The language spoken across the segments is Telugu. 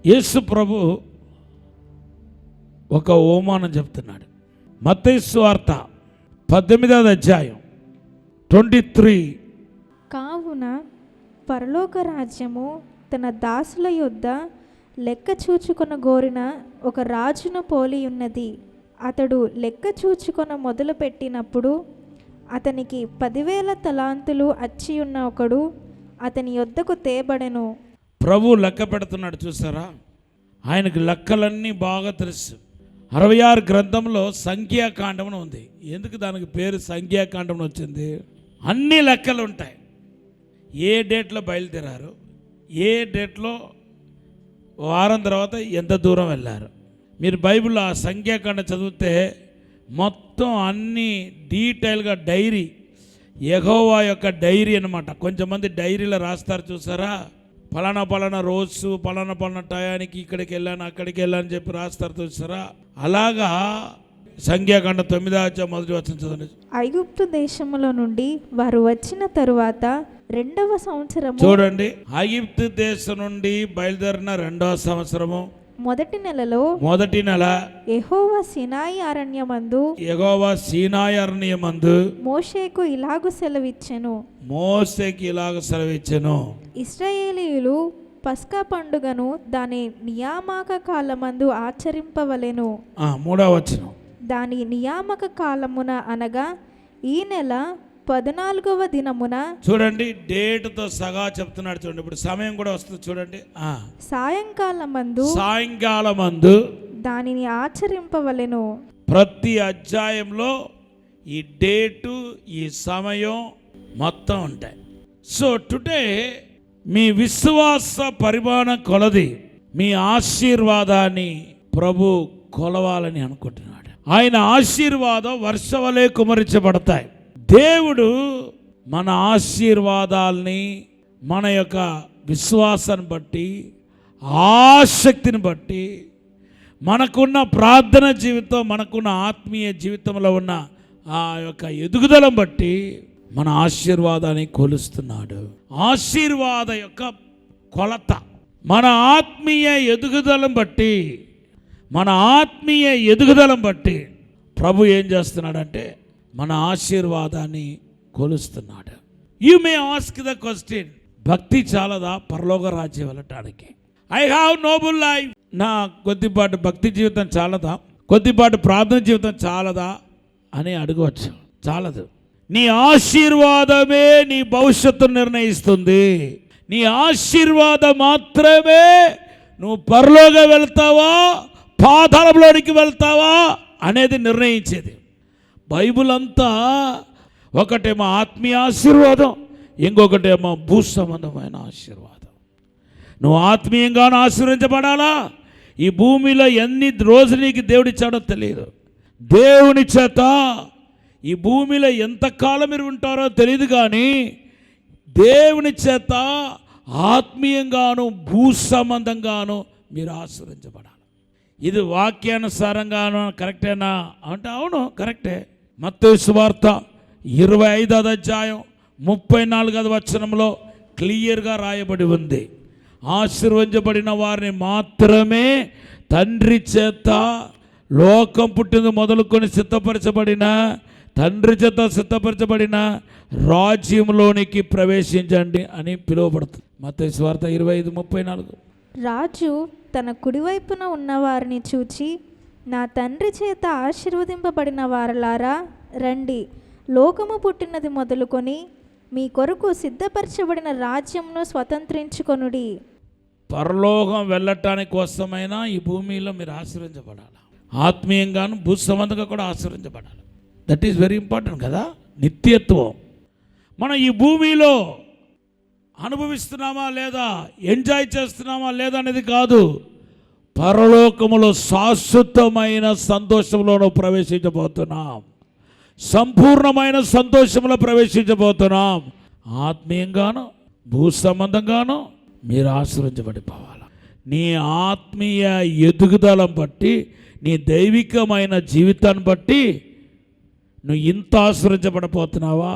యేసు ప్రభు ఒక ఓమానం చెప్తున్నాడు. మత్తయి సువార్త 18వ అధ్యాయం 23. కావున పరలోక రాజ్యము తన దాసుల యొద్ద లెక్క చూచుకొన గోరిన ఒక రాజును పోలి ఉన్నది. అతడు లెక్క చూచుకొన మొదలుపెట్టినప్పుడు అతనికి 10,000 తలాంతులు అచ్చియున్న ఒకడు అతని యొద్దకు తేబడెను. ప్రభు లెక్క పెడుతున్నాడు, చూసారా? ఆయనకు లెక్కలన్నీ బాగా తెలుసు. 66 గ్రంథంలో సంఖ్యాకాండం ఉంది. ఎందుకు దానికి పేరు సంఖ్యాకాండం వచ్చింది? అన్ని లెక్కలు ఉంటాయి. ఏ డేట్లో బయలుదేరారు, ఏ డేట్లో వారం తర్వాత ఎంత దూరం వెళ్ళారు. మీరు బైబిల్లో ఆ సంఖ్యాకాండం చదివితే మొత్తం అన్ని డీటెయిల్గా డైరీ, యెహోవా యొక్క డైరీ అన్నమాట. కొంచెంమంది డైరీలో రాస్తారు, చూసారా? పలానా రోజు పలానా టయానికి ఇక్కడికి వెళ్ళాను అక్కడికి వెళ్ళాను చెప్పి రాస్తారు, చూసారా? అలాగా సంఖ్యాకాండం 9వ అధ్యాయం మొదటి వచనం చదవండి. ఐగుప్తు దేశములో నుండి వారు వచ్చిన తరువాత 2వ సంవత్సరము, చూడండి, ఐగుప్తు దేశం నుండి బయలుదేరిన 2వ సంవత్సరము మొదటి నెలలో మొదటి నెల యెహోవా సీనాయి అరణ్యమందు మోషేకు ఇలాగు సెలవిచ్చెను. మోషేకి ఇలాగ సెలవిచ్చెను. ఇశ్రాయేలీయులు పస్కా పండుగను దాని నియామక కాలమందు ఆచరింపవలెను. 3వ వచనం, దాని నియామక కాలమున అనగా ఈ నెల 14వ దినమున. చూడండి, డేట్తో సగా చెప్తున్నాడు. చూడండి, ఇప్పుడు సమయం కూడా వస్తుంది. చూడండి, సాయంకాలమందు దానిని ఆచరింపవలెను. ప్రతి అధ్యాయంలో ఈ డేటు, ఈ సమయం మొత్తం ఉంటాయి. సో టుడే మీ విశ్వాస పరిమాణం కొలది మీ ఆశీర్వాదాన్ని ప్రభు కొలవాలని అనుకుంటున్నాడు. ఆయన ఆశీర్వాదం వర్షవలే కుమరించబడతాయి. దేవుడు మన ఆశీర్వాదాల్ని మన యొక్క విశ్వాసాన్ని బట్టి, ఆసక్తిని బట్టి, మనకున్న ప్రార్థన జీవితం, మనకున్న ఆత్మీయ జీవితంలో ఉన్న ఆ యొక్క ఎదుగుదలను బట్టి మన ఆశీర్వాదాన్ని కొలుస్తున్నాడు. ఆశీర్వాద యొక్క కొలత మన ఆత్మీయ ఎదుగుదలను బట్టి ప్రభు ఏం చేస్తున్నాడంటే మన ఆశీర్వాదాన్ని కొలుస్తున్నాడు. You may ask the question, భక్తి చాలదా పరలోక రాజ్యం వెళ్ళటానికి? ఐ హ్యావ్ నోబుల్ లైఫ్, నా కొద్దిపాటి భక్తి జీవితం చాలదా, కొద్దిపాటి ప్రార్థన జీవితం చాలదా అని అడగవచ్చు. చాలదు. నీ ఆశీర్వాదమే నీ భవిష్యత్తును నిర్ణయిస్తుంది. నీ ఆశీర్వాదం మాత్రమే నువ్వు పరలోకం వెళ్తావా పాతాళంలోనికి వెళ్తావా అనేది నిర్ణయించేది. బైబిల్ అంతా ఒకటేమో ఆత్మీయ ఆశీర్వాదం, ఇంకొకటేమో భూ సంబంధమైన ఆశీర్వాదం. నువ్వు ఆత్మీయంగానూ ఆశీర్వించబడాలా. ఈ భూమిలో ఎన్ని రోజులు నీకు దేవుడిచ్చాడో తెలియదు. దేవుని చేత ఈ భూమిలో ఎంతకాలం మీరు ఉంటారో తెలియదు, కానీ దేవుని చేత ఆత్మీయంగాను భూ సంబంధంగాను మీరు ఆశీర్వించబడాలి. ఇది వాక్యానుసారంగాను కరెక్టేనా అంటే అవును, కరెక్టే. మత్తయి సువార్త 25వ అధ్యాయం 34వ వచనంలో క్లియర్గా రాయబడి ఉంది, ఆశీర్వదించబడిన వారిని మాత్రమే తండ్రి చేత లోకం పుట్టింది మొదలుకొని తండ్రి చేత సిద్ధపరచబడిన రాజ్యంలోనికి ప్రవేశించండి అని పిలువబడుతుంది. మత్తయి సువార్త 25:34. రాజు తన కుడివైపున ఉన్నవారిని చూచి, నా తండ్రి చేత ఆశీర్వదింపబడిన వారలారా రండి, లోకము పుట్టినది మొదలుకొని మీ కొరకు సిద్ధపరచబడిన రాజ్యంను స్వతంత్రించుకొనుడి. పరలోకం వెళ్ళటానికి కోసమైనా ఈ భూమిలో మీరు ఆశీర్వించబడాలి. ఆత్మీయంగాను భూ సంబంధంగా కూడా ఆశీర్వించబడాలి. దట్ ఈస్ వెరీ ఇంపార్టెంట్ కదా. నిత్యత్వం మనం ఈ భూమిలో అనుభవిస్తున్నామా లేదా, ఎంజాయ్ చేస్తున్నామా లేదా అనేది కాదు. పరలోకములో శాశ్వతమైన సంతోషంలో ప్రవేశించబోతున్నాం, సంపూర్ణమైన సంతోషంలో ప్రవేశించబోతున్నాం. ఆత్మీయంగాను భూ సంబంధంగాను మీరు ఆశీర్వించబడిపోవాలి. నీ ఆత్మీయ ఎదుగుదలను బట్టి, నీ దైవికమైన జీవితాన్ని బట్టి నువ్వు ఇంత ఆశీర్వించబడపోతున్నావా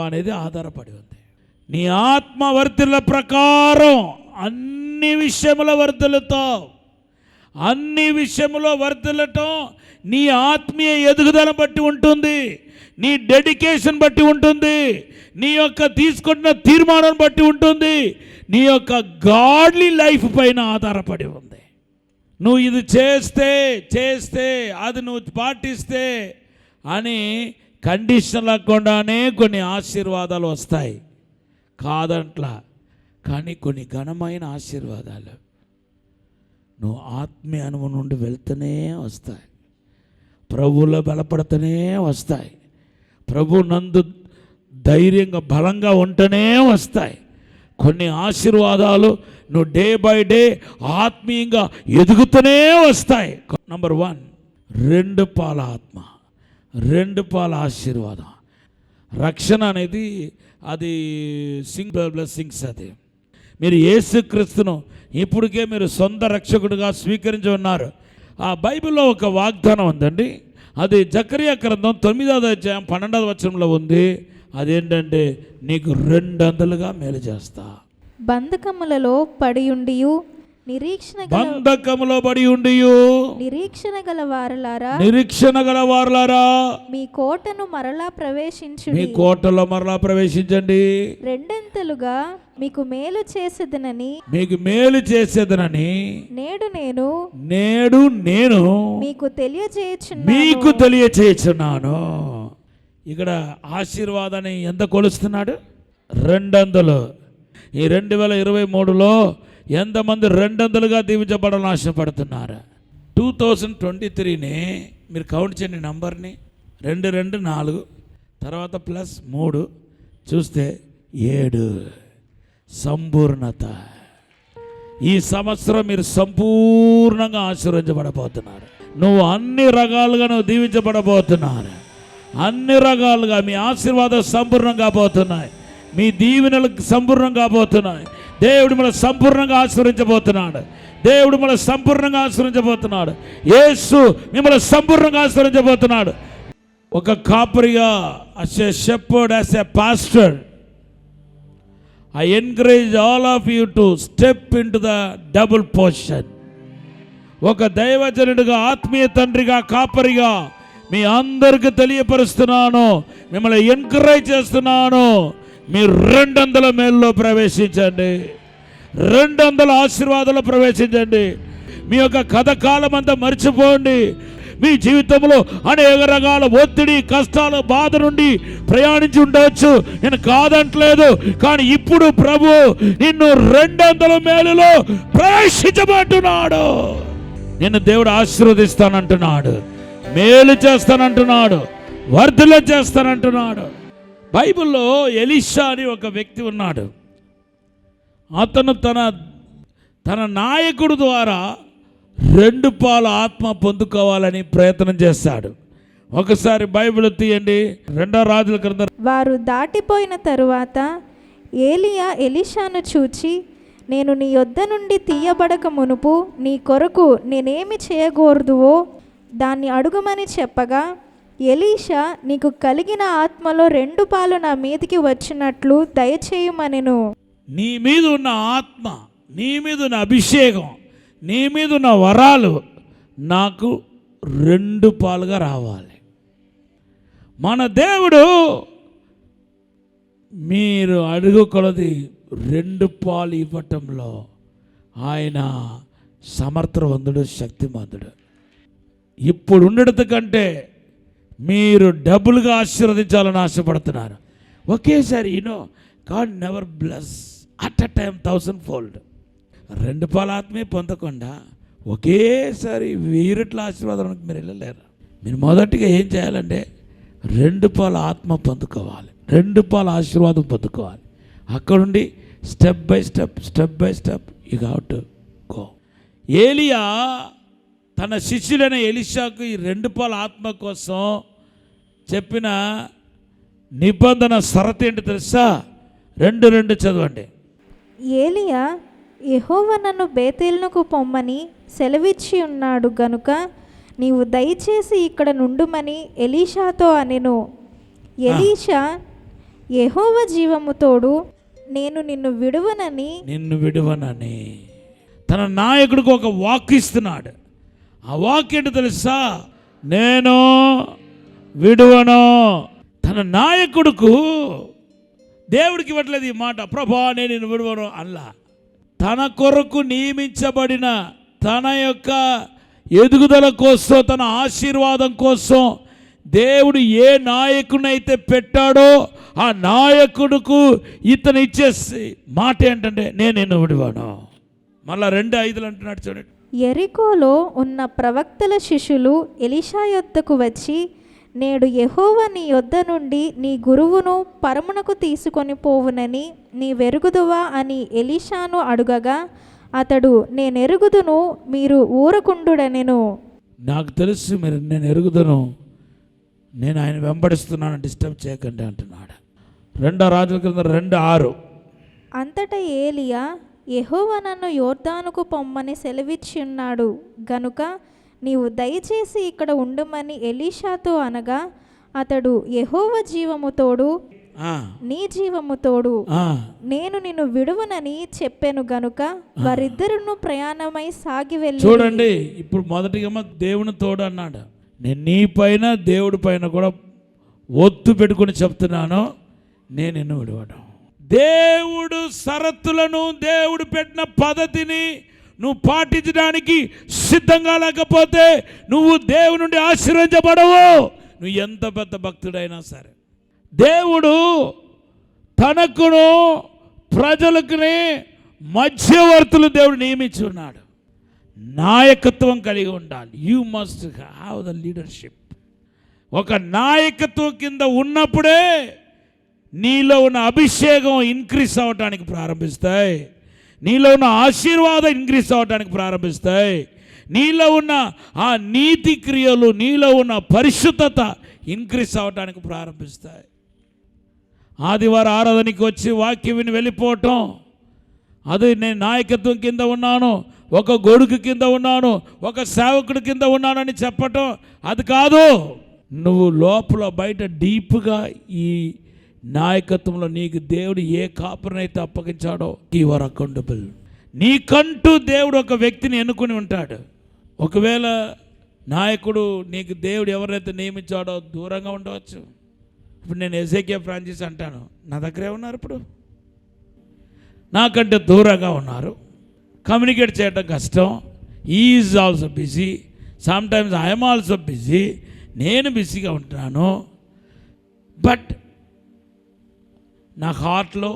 అనేది ఆధారపడి ఉంది. నీ ఆత్మ వర్ధిల్ల ప్రకారం అన్ని విషయముల వర్ధిల్లుతావు. అన్ని విషయములో వర్ధిల్లటం నీ ఆత్మీయ ఎదుగుదల బట్టి ఉంటుంది, నీ డెడికేషన్ బట్టి ఉంటుంది, నీ యొక్క తీసుకుంటున్న తీర్మానం బట్టి ఉంటుంది, నీ యొక్క గాడ్లీ లైఫ్ పైన ఆధారపడి ఉంది. నువ్వు ఇది చేస్తే అది నువ్వు పాటిస్తే అని కండిషన్ లేకుండానే కొన్ని ఆశీర్వాదాలు వస్తాయి, కాదంట్లా. కానీ కొన్ని ఘనమైన ఆశీర్వాదాలు నువ్వు ఆత్మీయ అనుభవం నుండి వెళ్తూనే వస్తాయి, ప్రభువులో బలపడుతూనే వస్తాయి, ప్రభు నందు ధైర్యంగా బలంగా ఉంటూనే వస్తాయి. కొన్ని ఆశీర్వాదాలు నువ్వు డే బై డే ఆత్మీయంగా ఎదుగుతూనే వస్తాయి. నంబర్ 1, 2 పాల ఆత్మ, 2 పాల ఆశీర్వాదం. రక్షణ అనేది అది సింగిల్ బ్లెస్సింగ్స్. అది మీరు యేసుక్రీస్తును ఇప్పటికే మీరు సొంత రక్షకుడిగా స్వీకరించి ఉన్నారు. ఆ బైబిల్లో ఒక వాగ్దానం ఉందండి, అది జకరియా గ్రంథం 9వ అధ్యాయం 12వ వచనంలో ఉంది. అదేంటంటే నీకు 200గా మేలు చేస్తా. బంధకములలో పడి ఉండియు బంధకములో పడి ఉండియు నిరీక్షణ గల వారలారా మీ కోటను మరలా ప్రవేశించండి, మీ కోటలో మరలా ప్రవేశించండి. 2 మీకు మేలు చేసేదనని నేడు నేను మీకు తెలియచేయుచున్నాను. ఇక్కడ ఆశీర్వాదాన్ని ఎంత కొలుస్తున్నాడు? 200. ఈ 2023లో ఎంతమంది 200గా దీవించబడాలని ఆశపడుతున్నారు? 2023ని మీరు కౌంట్ చేయండి, నంబర్ని 2 2 4 తర్వాత ప్లస్ 3 చూస్తే 7 సంపూర్ణత. ఈ సంవత్సరం మీరు సంపూర్ణంగా ఆశీర్వదించబడబోతున్నారు. నువ్వు అన్ని రకాలుగా నువ్వు దీవించబడబోతున్నారు. అన్ని రకాలుగా మీ ఆశీర్వాదం సంపూర్ణంగా పోతున్నాయి, మీ దీవెనలు సంపూర్ణంగా కాబోతున్నాయి. దేవుడు మన సంపూర్ణంగా ఆశీర్వదించబోతున్నాడు. దేవుడు మన సంపూర్ణంగా ఆశీర్వదించబోతున్నాడు. యేసు మిమ్మల్ని సంపూర్ణంగా ఆశీర్వదించబోతున్నాడు. ఒక కాపరిగా, as a shepherd, as a pastor, I encourage all of you to step into the double portion. ఒక దైవజనుడిగా, ఆత్మీయ తండ్రిగా, కాపరిగా మీ అందరికీ తెలియపరుస్తున్నాను, మిమ్మల్ని ఎంకరేజ్ చేస్తున్నాను. మీరు 200 మేలులో ప్రవేశించండి, 200 ఆశీర్వాదాలు ప్రవేశించండి. మీ యొక్క కథ కాలం అంతా మర్చిపోండి. మీ జీవితంలో అనేక రకాల ఒత్తిడి, కష్టాలు, బాధ నుండి ప్రయాణించి ఉండవచ్చు, నేను కాదంటలేదు. కానీ ఇప్పుడు ప్రభు నిన్ను 200 మేలులో ప్రవేశించబోతున్నాడు. నిన్ను దేవుడు ఆశీర్వదిస్తానంటున్నాడు, మేలు చేస్తానంటున్నాడు, వర్ధల చేస్తానంటున్నాడు. బైబిల్లో ఎలీషా అని ఒక వ్యక్తి ఉన్నాడు. అతను తన నాయకుడు ద్వారా 2 పాల ఆత్మ పొందుకోవాలని ప్రయత్నం చేశాడు. ఒకసారి బైబిల్ తీయండి, 2వ రాజుల గ్రంథం. వారు దాటిపోయిన తరువాత ఏలియా ఎలీషాను చూచి, నేను నీ యొద్ద నుండి తీయబడక మునుపు నీ కొరకు నేనేమి చేయకూడదువో దాన్ని అడుగుమని చెప్పగా, ఎలీషా నీకు కలిగిన ఆత్మలో 2 పాలు నా మీదికి వచ్చినట్లు దయచేయమనెను. నీ మీద ఉన్న ఆత్మ, నీ మీద ఉన్న అభిషేకం, నీ మీద ఉన్న వరాలు నాకు 2 పాలుగా రావాలి. మన దేవుడు మీరు అడుగు కొలది 2 పాలు ఇవ్వటంలో ఆయన సమర్థవంతుడు, శక్తిమంతుడు. ఇప్పుడు ఉండేది కంటే మీరు డబుల్గా ఆశీర్వదించాలని ఆశపడుతున్నారు. ఒకేసారి God never bless at a time 1000-fold. 2 పాల ఆత్మే పొందకుండా ఒకేసారి 1000 రెట్ల ఆశీర్వాదానికి మీరు వెళ్ళలేరు. మీరు మొదటిగా ఏం చేయాలంటే 2 పాల ఆత్మ పొందుకోవాలి, 2 పాల ఆశీర్వాదం పొందుకోవాలి. అక్కడుండి step by step you have to go. Eliya తన శిష్యులైన ఎలీషాకు ఈ 2 పాల ఆత్మ కోసం చెప్పిన నిబంధన షరతు ఏంటి తెలుసా? 2:2 చదవండి. ఏలియా, యెహోవా నన్ను బేతేలునకు పొమ్మని సెలవిచ్చి ఉన్నాడు గనుక నీవు దయచేసి ఇక్కడ నుండుమని ఎలీషాతో అనెను. ఎలీషా, యెహోవా జీవము తోడు, నేను నిన్ను విడువనని నిన్ను విడువనని తన నాయకుడికి ఒక వాక్ ఇస్తున్నాడు. ఆ వాక్ ఏంటో తెలుసా? నేను విడువను. తన నాయకుడుకు దేవుడికి ఇవ్వట్లేదు ఈ మాట, ప్రభా నేను నిన్ను విడువను అల్లా. తన కొరకు నియమించబడిన తన యొక్క ఎదుగుదల కోసం, తన ఆశీర్వాదం కోసం దేవుడు ఏ నాయకునైతే పెట్టాడో ఆ నాయకుడుకు ఇతను ఇచ్చే మాట ఏంటంటే నేను నిన్ను విడువను. మళ్ళా 2:5 అంటున్నాడు చూడండి. యెరికోలో ఉన్న ప్రవక్తల శిష్యులు ఎలీషా యొద్దకు వచ్చి, నేడు యెహోవా నీ యొద్ద నుండి నీ గురువును పరమునకు తీసుకొని పోవునని నీ వెరుగుదువా అని ఎలీషాను అడుగగా, అతడు నేనెరుగుదును, మీరు ఊరకుండుడనెను. నాకు తెలుసు మీరు, నేను ఎరుగుదును, నేను ఆయన వెంబడిస్తున్నాను, డిస్టర్బ్ చేయకండి అంటున్నాడు. 2 రాజుల క్రింద 2:6. అంతటా ఏలియా, యెహోవా నన్ను యోర్దానుకు పొమ్మని సెలవిచ్చి ఉన్నాడు గనుక నీవు దయచేసి ఇక్కడ ఉండుమని ఎలీషాతో అనగా, అతడు యెహోవా జీవము తోడు నీ జీవము తోడు నేను నిన్ను విడువనని చెప్పాను గనుక వారిద్దరును ప్రయాణమై సాగి వెళ్ళి. చూడండి, ఇప్పుడు మొదటిగా దేవుని తోడు అన్నాడు. నేను నీ పైన దేవుడి పైన కూడా ఒత్తు పెట్టుకుని చెప్తున్నాను, నేను నిన్ను విడవడం. దేవుడు షరతులను, దేవుడు పెట్టిన పద్ధతిని నువ్వు పాటించడానికి సిద్ధంగా లేకపోతే నువ్వు దేవుని నుండి ఆశీర్వదించబడవు. నువ్వు ఎంత పెద్ద భక్తుడైనా సరే. దేవుడు తనకును ప్రజలకునే మధ్యవర్తులు దేవుడు నియమించి ఉన్నాడు. నాయకత్వం కలిగి ఉండాలి. You must have the leadership. ఒక నాయకత్వం కింద ఉన్నప్పుడే నీలో ఉన్న అభిషేకం ఇంక్రీస్ అవ్వటానికి ప్రారంభిస్తాయి, నీలో ఉన్న ఆశీర్వాదం ఇంక్రీస్ అవ్వటానికి ప్రారంభిస్తాయి, నీలో ఉన్న ఆ నీతి క్రియలు, నీలో ఉన్న పరిశుద్ధత ఇంక్రీస్ అవ్వటానికి ప్రారంభిస్తాయి. ఆదివారం ఆరాధనకి వచ్చి వాక్యం విని వెళ్ళిపోవటం, అది నేను నాయకత్వం కింద ఉన్నాను, ఒక గొడుగు కింద ఉన్నాను, ఒక సేవకుడి కింద ఉన్నానని చెప్పటం అది కాదు. నువ్వు లోపల బయట డీప్గా ఈ నాయకత్వంలో నీకు దేవుడు ఏ కాపురనైతే అప్పగించాడో యు ఆర్ అకౌంటబుల్. నీకంటూ దేవుడు ఒక వ్యక్తిని ఎన్నుకుని ఉంటాడు. ఒకవేళ నాయకుడు నీకు దేవుడు ఎవరైతే నియమించాడో దూరంగా ఉండవచ్చు. ఇప్పుడు నేను ఎజేకియా ఫ్రాంచైజ్ అంటాను, నా దగ్గరే ఉన్నారు, ఇప్పుడు నాకంటే దూరంగా ఉన్నారు, కమ్యూనికేట్ చేయడం కష్టం. Is also busy, sometimes I'm also busy, నేను బిజీగా ఉంటున్నాను. బట్ నా హార్ట్లో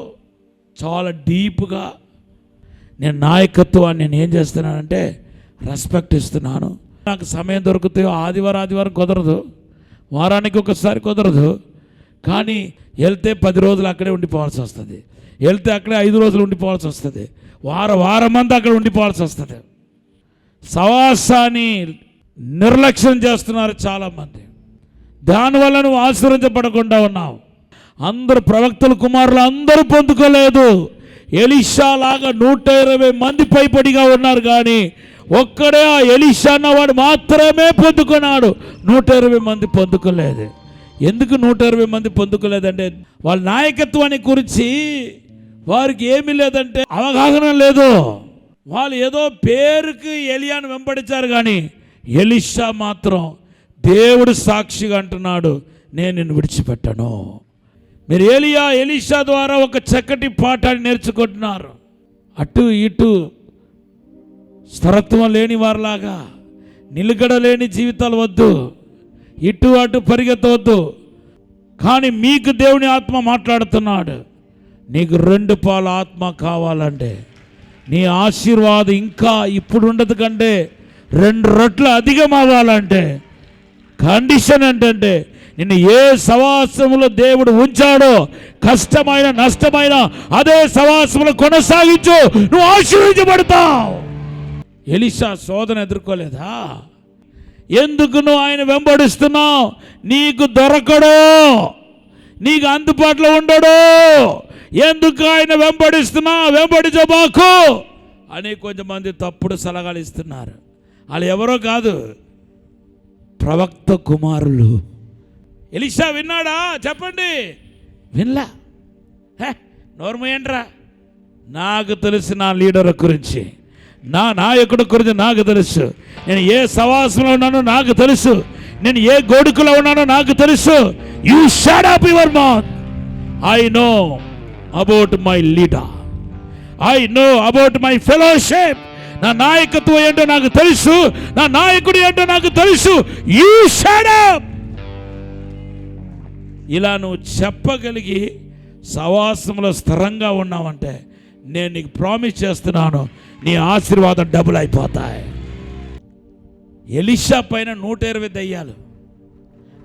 చాలా డీప్గా నేను నాయకత్వాన్ని నేను ఏం చేస్తున్నానంటే రెస్పెక్ట్ ఇస్తున్నాను. నాకు సమయం దొరికితే ఆదివారం కుదరదు, వారానికి ఒకసారి కుదరదు, కానీ వెళ్తే 10 రోజులు అక్కడే ఉండిపోవాల్సి వస్తుంది, వెళ్తే అక్కడే 5 రోజులు ఉండిపోవాల్సి వస్తుంది, వారమంతా అక్కడ ఉండిపోవాల్సి వస్తుంది. సవాసాన్ని నిర్లక్ష్యం చేస్తున్నారు చాలామంది. దానివల్ల నువ్వు ఆశీర్వదించబడకుండా ఉన్నావు. అందరు ప్రవక్తల కుమారులు అందరూ పొందుకోలేదు. ఎలీషా లాగా 120 మంది పైపడిగా ఉన్నారు, కానీ ఒక్కడే ఆ ఎలీషా అన్నవాడు మాత్రమే పొందుకున్నాడు. 120 మంది పొందుకోలేదు. ఎందుకు 120 మంది పొందుకోలేదంటే వాళ్ళ నాయకత్వాన్ని గురించి వారికి ఏమీ లేదంటే అవగాహన లేదు. వాళ్ళు ఏదో పేరుకి ఎలియాను వెంబడించారు, కానీ ఎలీషా మాత్రం దేవుడు సాక్షిగా అంటున్నాడు, నేను నిన్ను విడిచిపెట్టను. మీరు ఎలీషా ద్వారా ఒక చక్కటి పాఠాన్ని నేర్చుకుంటున్నారు. అటు ఇటు స్థిరత్వం లేని వారిలాగా నిలకడ లేని జీవితాలు వద్దు, ఇటు అటు పరిగెత్తవద్దు. కానీ మీకు దేవుని ఆత్మ మాట్లాడుతున్నాడు, నీకు 2 పాల ఆత్మ కావాలంటే, నీ ఆశీర్వాదం ఇంకా ఇప్పుడు ఉండదు కంటే 2 రెట్లు అధికం అవ్వాలంటే కండిషన్ ఏంటంటే నిన్ను ఏ సవాసములో దేవుడు ఉంచాడో కష్టమైన నష్టమైన అదే సవాసములో కొనసాగించు, నువ్వు ఆశీర్వదించబడతావు. ఎలీషా శోధన ఎదుర్కోలేదా? ఎందుకు నువ్వు ఆయన వెంబడిస్తున్నావు? నీకు దొరకడు, నీకు అందుబాటులో ఉండడు. ఎందుకు ఆయన వెంబడించబాకు అని కొంతమంది తప్పుడు సలహాలు ఇస్తున్నారు. వాళ్ళు ఎవరో కాదు, ప్రవక్త కుమారులు. ఎలీషా విన్నాడా? చెప్పండి, వినలా. నోర్మయ్యండ్రా. నాకు తెలుసు నా లీడర్ గురించి, నా నాయకుడి గురించి నాకు తెలుసు. నేను ఏ సవాసంలో ఉన్నానో నాకు తెలుసు. నేను ఏ గోడుకులో ఉన్నానో నాకు తెలుసు. You shut up your mouth. I know about my leader. I know about my fellowship. నా నాయకత్వం ఏంటో నాకు తెలుసు. నా నాయకుడు ఏంటో నాకు తెలుసు. You shut up. ఇలా నువ్వు చెప్పగలిగి సవాసంలో స్థిరంగా ఉన్నావంటే నేను నీకు ప్రామిస్ చేస్తున్నాను, నీ ఆశీర్వాదం డబుల్ అయిపోతాయి. ఎలీషా పైన 120 దయ్యాలు.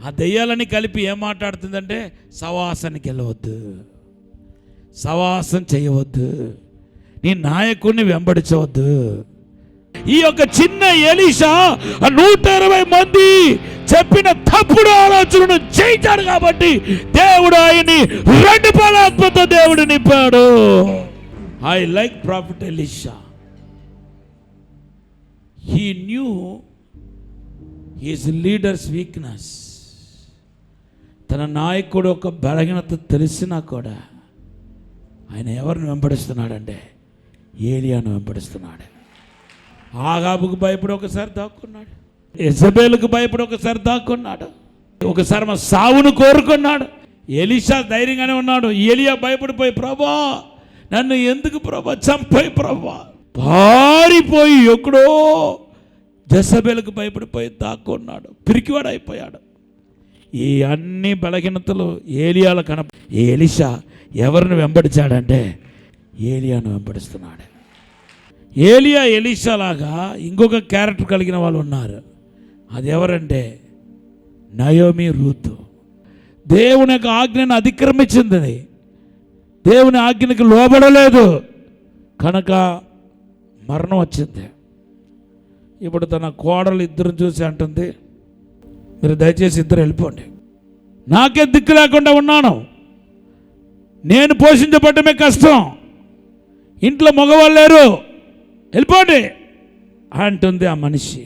ఆ దయ్యాలని కలిపి ఏం మాట్లాడుతుందంటే సవాసానికి వెళ్ళవద్దు, సవాసం చేయవద్దు, నీ నాయకుడిని వెంబడించవద్దు. ఈ యొక్క చిన్న ఎలీషా 120 మంది చెప్పిన తప్పుడు ఆలోచనను చేయించాడు కాబట్టి దేవుడు ఆయన్ని 2 ఆత్మతో దేవుడు నింపాడు. I like prophet Elisha. He knew his leader's weakness. తన నాయకుడు ఒక బలహీనత తెలిసినా కూడా ఆయన ఎవరిని వెంబడిస్తున్నాడంటే ఏలియాను వెంబడిస్తున్నాడు. ఆగాబుకు భయపడి ఒకసారి దాక్కున్నాడు, యెజబెలుకు భయపడి ఒకసారి దాక్కున్నాడు, ఒకసారి మా సావును కోరుకున్నాడు. ఎలీషా ధైర్యంగానే ఉన్నాడు. ఏలియా భయపడిపోయి, ప్రభా నన్ను ఎందుకు ప్రభా చంపాయి ప్రభా, పారిపోయి ఎక్కడో జెజబెలుకు భయపడిపోయి దాక్కున్నాడు, పిరికివాడు అయిపోయాడు. ఈ అన్ని బలహీనతలు ఏలియాల ఎలీషా ఎవరిని వెంబడించాడంటే ఏలియాను వెంబడిస్తున్నాడు. ఏలియా ఎలీషా లాగా ఇంకొక క్యారెక్టర్ కలిగిన వాళ్ళు ఉన్నారు. అది ఎవరంటే నయోమి, రూతు. దేవుని యొక్క ఆజ్ఞను అతిక్రమించింది, దేవుని ఆజ్ఞకి లోబడలేదు కనుక మరణం వచ్చింది. ఇప్పుడు తన కోడలు ఇద్దరు చూసి అంటుంది, మీరు దయచేసి ఇద్దరు వెళ్ళిపోండి, నాకే దిక్కు లేకుండా ఉన్నాను, నేను పోషించబడమే కష్టం, ఇంట్లో మగవాళ్ళు లేరు, వెళ్ళిపోండి అంటుంది ఆ మనిషి.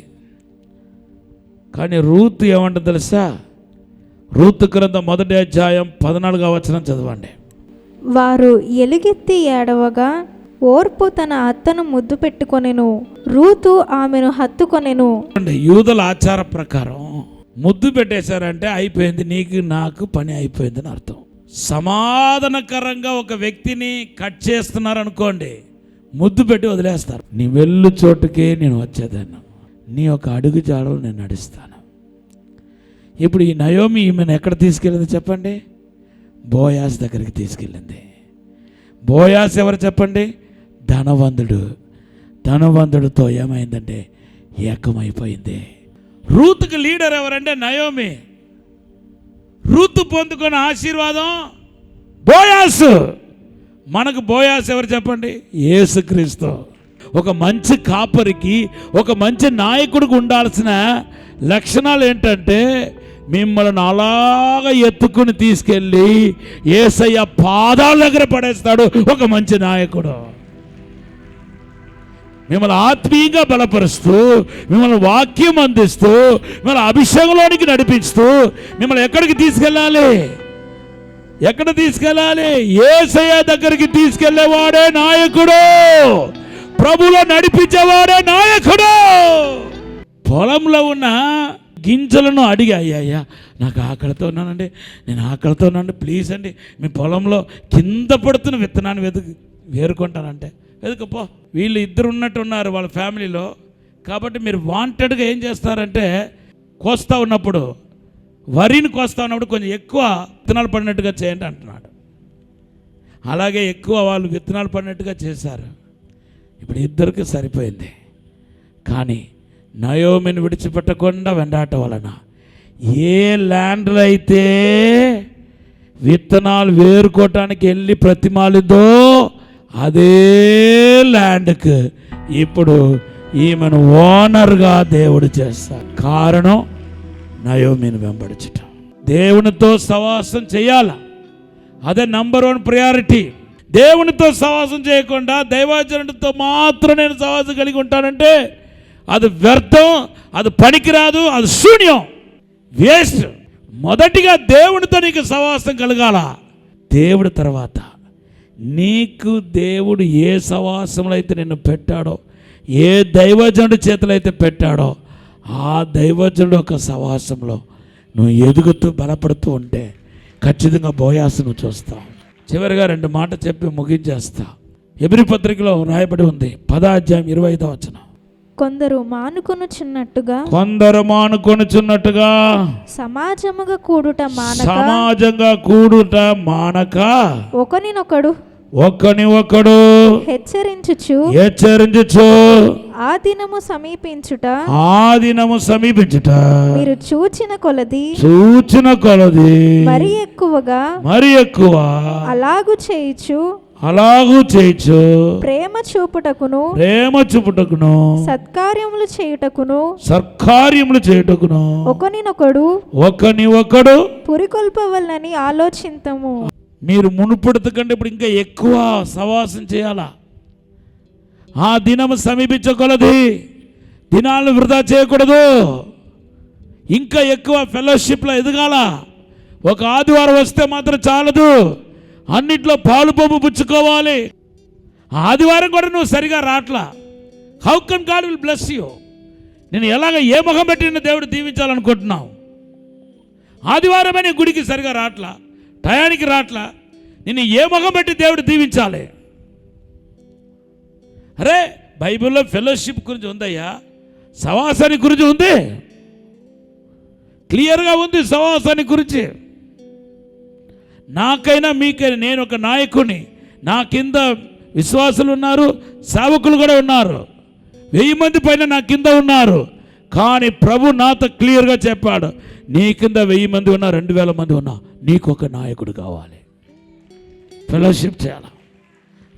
కానీ రూతు ఏమంటుంది తెలుసా? రూతు గ్రంథం 1వ అధ్యాయం 14వ వచనం చదవండి. వారు ఎలుగెత్తి ఏడవగా ఓర్పు తన అత్తను ముద్దు పెట్టుకొనెను, రూతు ఆమెను హత్తుకొనెను. యూదుల ఆచార ప్రకారం ముద్దు పెట్టేశారంటే అయిపోయింది, నీకు నాకు పని అయిపోయిందని అర్థం. సమాధానకరంగా ఒక వ్యక్తిని కట్ చేస్తున్నారు అనుకోండి, ముద్దు పెట్టి వదిలేస్తారు. నీ వెళ్ళు చోటుకే నేను వచ్చేదాన్ని, నీ ఒక అడుగు జాడలు నేను నడుస్తాను. ఇప్పుడు ఈ నయోమి ఈమెను ఎక్కడ తీసుకెళ్ళింది చెప్పండి? బోయాస్ దగ్గరికి తీసుకెళ్ళింది. బోయాస్ ఎవరు చెప్పండి? ధనవంతుడు. ధనవంతుడితో ఏమైందంటే ఏకమైపోయింది. రూతుకి లీడర్ ఎవరంటే నయోమి. రూతు పొందుకున్న ఆశీర్వాదం బోయాసు. మనకు బోయాస్ ఎవరు చెప్పండి? యేసుక్రీస్తు. ఒక మంచి కాపరికి, ఒక మంచి నాయకుడికి ఉండాల్సిన లక్షణాలు ఏంటంటే మిమ్మల్ని అలాగా ఎత్తుకుని తీసుకెళ్ళి యేసయ్య పాదాల దగ్గర పడేస్తాడు ఒక మంచి నాయకుడు. మిమ్మల్ని ఆత్మీయంగా బలపరుస్తూ, మిమ్మల్ని వాక్యం అందిస్తూ, మిమ్మల్ని అభిషేకంలోనికి నడిపిస్తూ మిమ్మల్ని ఎక్కడికి తీసుకెళ్ళాలి? ఎక్కడ తీసుకెళ్ళాలి? యేసయ్య దగ్గరికి తీసుకెళ్లేవాడే నాయకుడు, ప్రభువులో నడిపించేవాడే నాయకుడు. పొలంలో ఉన్న గింజలను అడిగి, అయ్యా నాకు ఆకలితో ఉన్నానండి, నేను ఆకలితో ఉన్నాను, ప్లీజ్ అండి మీ పొలంలో కింద పడుతున్న విత్తనాన్ని వేరుకుంటానంటే వెతుకపో. వీళ్ళు ఇద్దరు ఉన్నట్టు ఉన్నారు వాళ్ళ ఫ్యామిలీలో. కాబట్టి మీరు వాంటెడ్గా ఏం చేస్తారంటే కోస్తా ఉన్నప్పుడు, వరిని కోస్తా ఉన్నప్పుడు కొంచెం ఎక్కువ విత్తనాలు పడినట్టుగా చేయండి అంటున్నాడు. అలాగే ఎక్కువ వాళ్ళు విత్తనాలు పడినట్టుగా చేశారు. ఇప్పుడు ఇద్దరికి సరిపోయింది. కానీ నయోమిని విడిచిపెట్టకుండా వెండాట వలన ఏ ల్యాండ్లో అయితే విత్తనాలు వేరుకోవటానికి వెళ్ళి ప్రతిమాలిందో అదే ల్యాండ్కి ఇప్పుడు ఈమెను ఓనర్గా దేవుడు చేస్తాడు. కారణం నయోమిని వెంబడించటం. దేవునితో సహవాసం చేయాల, అదే నంబర్ 1 ప్రయారిటీ. దేవునితో సహవాసం చేయకుండా దైవజనుడితో మాత్రం నేను సహవాసం కలిగి ఉంటానంటే అది వ్యర్థం, అది పనికిరాదు, అది శూన్యం, వేస్ట్. మొదటిగా దేవునితో నీకు సహవాసం కలగాల. దేవుడి తర్వాత నీకు దేవుడు ఏ సవాసంలో అయితే నిన్ను పెట్టాడో, ఏ దైవజనుడి చేతులు అయితే పెట్టాడో, ఆ దైవజనుడు ఒక సవాసంలో నువ్వు ఎదుగుతూ బలపడుతూ ఉంటే ఖచ్చితంగా బోయాసు నువ్వు చూస్తావు. చివరిగా 2 మాట చెప్పి ముగించేస్తా. హెబ్రీ పత్రికలో రాయబడి ఉంది 10వ అధ్యాయం 25వ వచనం. కొందరు మానుకొనుచున్నట్టుగా సమాజంగా కూడుట మానక ఒకని ఒకడు హెచ్చరించుచు ఆ దినము సమీపించుట మీరు చూచిన కొలది మరి ఎక్కువ అలాగు చేయుచు ప్రేమ చూపుటకును సత్కార్యములు చేయుటకును ఒకని ఒకడు పురికొల్పవలనని ఆలోచింతము. మీరు మునుపటి కంటే ఇప్పుడు ఇంకా ఎక్కువ సవాసం చేయాలా. ఆ దినము సమీపించగలది, దినాలను వృధా చేయకూడదు, ఇంకా ఎక్కువ ఫెలోషిప్లో ఎదగాల. ఒక ఆదివారం వస్తే మాత్రం చాలదు, అన్నిట్లో పాలు పొమ్ము పుచ్చుకోవాలి. ఆదివారం కూడా నువ్వు సరిగా రాట్లా. How can God will bless you? నేను ఎలాగ ఏ ముఖం పెట్టి నిన్ను దేవుడు దీవించాలనుకుంటున్నావు? ఆదివారమే నీ గుడికి సరిగా రాట్లా, టయానికి రాట్లా, నిన్ను ఏ ముఖం పెట్టి దేవుడు దీవించాలి? అరే బైబిల్లో ఫెలోషిప్ గురించి ఉందయ్యా, సవాసాన్ని గురించి ఉంది, క్లియర్గా ఉంది సవాసాన్ని గురించి. నాకైనా మీకైనా నేను ఒక నాయకుని, నా కింద విశ్వాసులు ఉన్నారు, సేవకులు కూడా ఉన్నారు, 1000 మంది పైన నా కింద ఉన్నారు. కానీ ప్రభు నాతో క్లియర్గా చెప్పాడు, నీ కింద 1000 మంది ఉన్నా, 2000 మంది ఉన్నా, నీకు ఒక నాయకుడు కావాలి. ఫెలోషిప్ చేయాలి.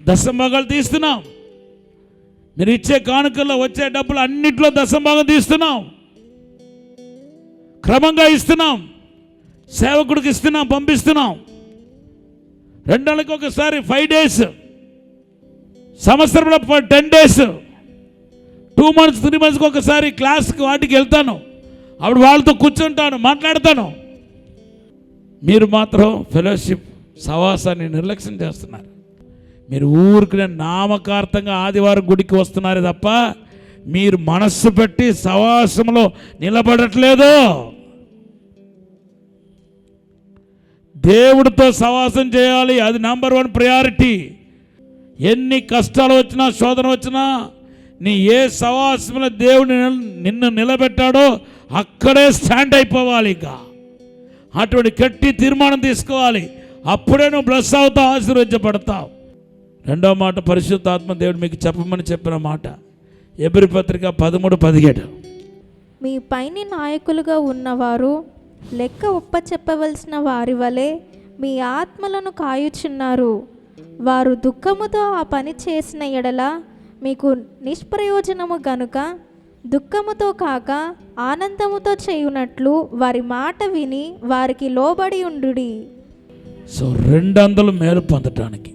దశంభాగాలు తీస్తున్నాం, మీరు ఇచ్చే కానుకల్లో వచ్చే డబ్బులు అన్నింటిలో దశంభాగం తీస్తున్నాం, క్రమంగా ఇస్తున్నాం, సేవకుడికి ఇస్తున్నాం, పంపిస్తున్నాం. 2 నెలలకు ఒకసారి 5 days, సంవత్సరంలో 10 days, 2 months 3 monthsకి ఒకసారి క్లాస్కి వాటికి వెళ్తాను. అప్పుడు వాళ్ళతో కూర్చుంటాను, మాట్లాడతాను. మీరు మాత్రం ఫెలోషిప్ సవాసాన్ని నిర్లక్ష్యం చేస్తున్నారు. మీరు ఊరికి నామకార్థంగా ఆదివారం గుడికి వస్తున్నారే తప్ప మీరు మనస్సు పెట్టి సవాసంలో నిలబడట్లేదు. దేవుడితో సవాసం చేయాలి, అది నంబర్ 1 ప్రయారిటీ. ఎన్ని కష్టాలు వచ్చినా, శోధన వచ్చినా, నీ ఏ సవాసంలో దేవుడు నిన్ను నిలబెట్టాడో అక్కడే స్టాండ్ అయిపోవాలి. ఇంకా అటువంటి గట్టి తీర్మానం తీసుకోవాలి. అప్పుడే నువ్వు బ్లెస్ అవుతావు, ఆశీర్వదించబడతావు. 2వ మాట పరిశుద్ధాత్మ దేవుడు మీకు చెప్పమని చెప్పిన మాట హెబ్రీ పత్రిక 13:17. మీ పైని నాయకులుగా ఉన్నవారు లెక్క ఒప్పచెప్పవలసిన వారి వలె మీ ఆత్మలను కాయుచున్నారు. వారు దుఃఖముతో ఆ పని చేసిన ఎడల మీకు నిష్ప్రయోజనము గనుక దుఃఖముతో కాక ఆనందముతో చేయునట్లు వారి మాట విని వారికి లోబడి ఉండుడి. సో 200 మేలు పొందటానికి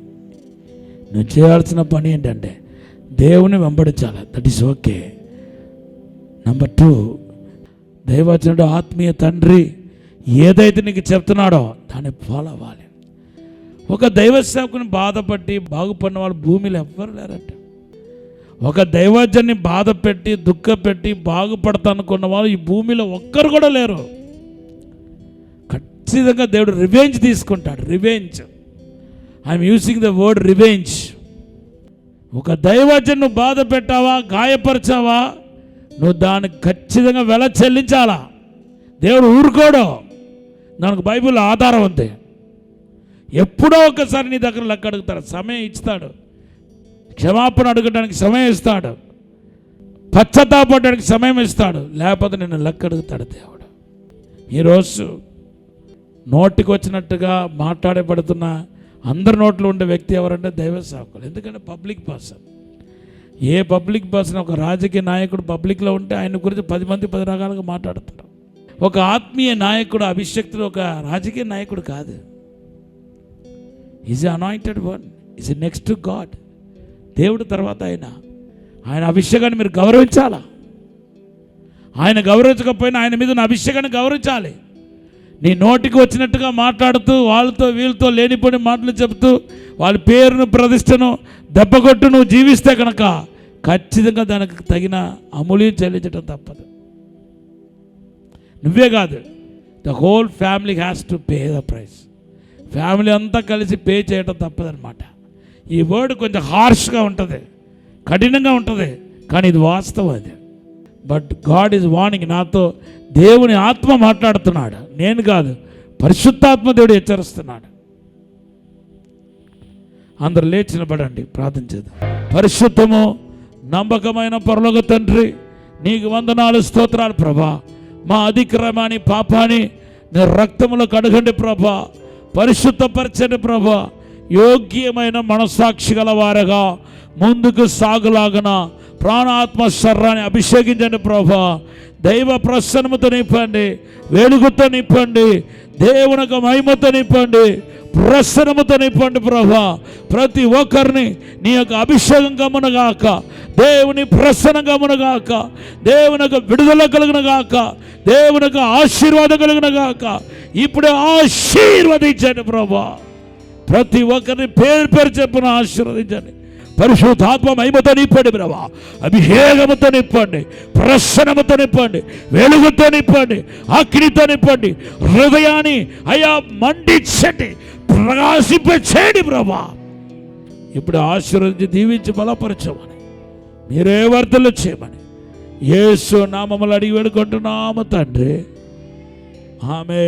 నువ్వు చేయాల్సిన పని ఏంటంటే దేవుని వెంబడించాలి. That is okay. నంబర్ 2, దైవజనుడు ఆత్మీయ తండ్రి ఏదైతే నీకు చెప్తున్నాడో దాన్ని ఫాలో అవ్వాలి. ఒక దైవ సేవకుని బాధపట్టి బాగుపడిన వాళ్ళు భూమిలో ఎవ్వరు లేరట. ఒక దైవజన్ని బాధ పెట్టి దుఃఖపెట్టి బాగుపడతానుకున్న వాళ్ళు ఈ భూమిలో ఒక్కరు కూడా లేరు. ఖచ్చితంగా దేవుడు రివెంజ్ తీసుకుంటాడు. Revenge, I'm using the word revenge. ఒక దైవజన్ను బాధ పెట్టావా, గాయపరిచావా, నువ్వు దానికి ఖచ్చితంగా వెల చెల్లించాలా. దేవుడు ఊరుకోడు. దానికి బైబిల్లో ఆధారం ఉంది. ఎప్పుడో ఒకసారి నీ దగ్గర లెక్క అడుగుతాడు, సమయం ఇస్తాడు, క్షమాపణ అడగడానికి సమయం ఇస్తాడు, పశ్చాత్తాపడడానికి సమయం ఇస్తాడు. లేకపోతే నిన్ను లెక్క అడుగుతాడు దేవుడు. ఈరోజు నోటికి వచ్చినట్టుగా మాట్లాడబడుతున్న అందరి నోట్లో ఉండే వ్యక్తి ఎవరంటే దైవ సేవకులు. ఎందుకంటే పబ్లిక్ పర్సన్. ఏ పబ్లిక్ పర్సన్, ఒక రాజకీయ నాయకుడు పబ్లిక్లో ఉంటే ఆయన గురించి 10 మంది 10 రకాలుగా మాట్లాడతారు. ఒక ఆత్మీయ నాయకుడు, అభిషక్తుడు ఒక రాజకీయ నాయకుడు కాదు. Is anointed one, is next to God. దేవుడు తర్వాత ఆయన అభిషేకాన్ని మీరు గౌరవించాలా. ఆయన గౌరవించకపోయినా ఆయన మీద ఉన్న అభిషేకాన్ని గౌరవించాలి. నీ నోటికి వచ్చినట్టుగా మాట్లాడుతూ వాళ్ళతో వీళ్ళతో లేనిపోని మాటలు చెబుతూ వాళ్ళ పేరును ప్రతిష్టను దెబ్బకొట్టు నువ్వు జీవిస్తే కనుక ఖచ్చితంగా దానికి తగిన అమూల్యం చెల్లించడం తప్పదు. నువ్వే కాదు, the whole family has to pay the price. Family అంతా కలిసి పే చేయడం తప్పదన్నమాట. ఈ వర్డ్ కొంచెం హార్ష్గా ఉంటుంది, కఠినంగా ఉంటుంది, కానీ ఇది వాస్తవం అది. But God is warning. నాతో దేవుని ఆత్మ మాట్లాడుతున్నాడు, నేను కాదు, పరిశుద్ధాత్మ దేవుడు హెచ్చరిస్తున్నాడు. అందరు లేచి నిలబడండి, ప్రార్థన చేద్దాం. పరిశుద్ధము నమ్మకమైన పరలోక తండ్రి, నీకు వందనాలు, స్తోత్రాలు ప్రభా. మా అతిక్రమాన్ని పాపాన్ని నీ రక్తములో కడగండి ప్రభా, పరిశుద్ధపరచండి ప్రభా. యోగ్యమైన మనస్సాక్షి గల వారగా ముందుకు సాగులాగన ప్రాణాత్మ శరీరాన్ని అభిషేకించండి ప్రభా. దైవ ప్రసన్నముతో నింపండి, వెలుగుతో నింపండి, దేవునికి మహిమతో నింపండి, ప్రసన్నముతో నింపండి ప్రభా. ప్రతి ఒక్కరిని నీ యొక్క అభిషేకం గమనగాక, దేవుని ప్రసన్నం గమనగాక, దేవుని యొక్క విడుదల కలుగునగాక, దేవుని యొక్క ఆశీర్వాదం కలుగునగాక. ఇప్పుడే ఆశీర్వదించండి ప్రభా. ప్రతి ఒక్కరిని పేరు పేరు చెప్పున ఆశీర్వదించండి. పరిశుద్ధాత్మ మహిమతో నింపండి ప్రభా, అభిషేకముతో నింపండి, ప్రసన్నముతో నింపండి, వెలుగుతో నింపండి, అగ్నితో నింపండి. హృదయాన్ని అయా మండించండి, ప్రకాశింపచేయండి ప్రభా. ఇప్పుడు ఆశీర్వదించి దీవించి బలపరచమని, మీరే వర్ధలు చేయమని యేసు నామములో అడిగి వేడుకుంటున్నాము తండ్రి. ఆమేన్.